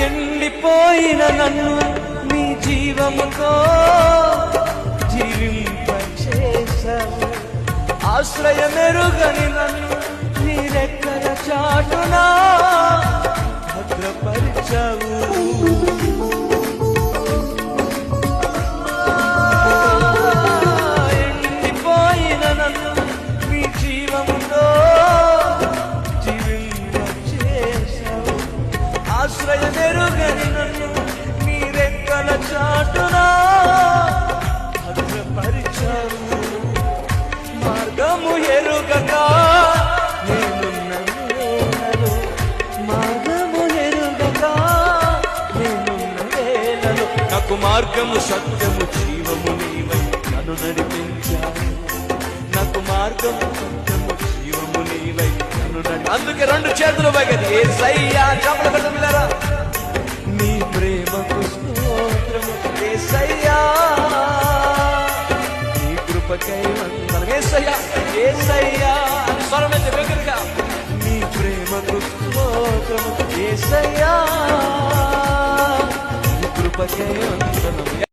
ఎండిపోయిన నన్ను నీ జీవముతో జీవింపచేశావు. ఆశ్రయమెరుగని నన్ను నీ రెక్కల చాటునా భద్రపరిచావు. ఎండిపోయిన నన్ను నీ జీవముతో జీవింపచేశావు. ఆశ్రయమెరుగని నన్ను నీ రెక్కల చాటునా భద్రపరిచావు. మార్గము ఎరుగక నేనున్న వేళలో, మార్గము ఎరుగక నేనున్న వేళలో నాకు మార్గము సత్యము జీవము నీవై నన్ను నడిపించావు. నాకు మార్గము సత్యము జీవము నీవై నన్ను అందుకే రెండు చేతులు పైకి యేసయ్యా చప్పట్లు కొట్టు పిల్లరా. నీ ప్రేమకు స్తోత్రము యేసయ్యా, నీ కృపకై వందనం యేసయ్యా. యేసయ్యా అని స్వరమైతే దగ్గరగా నీ ప్రేమకు స్తోత్రము యేసయ్యా, నీ కృపకై వందనం.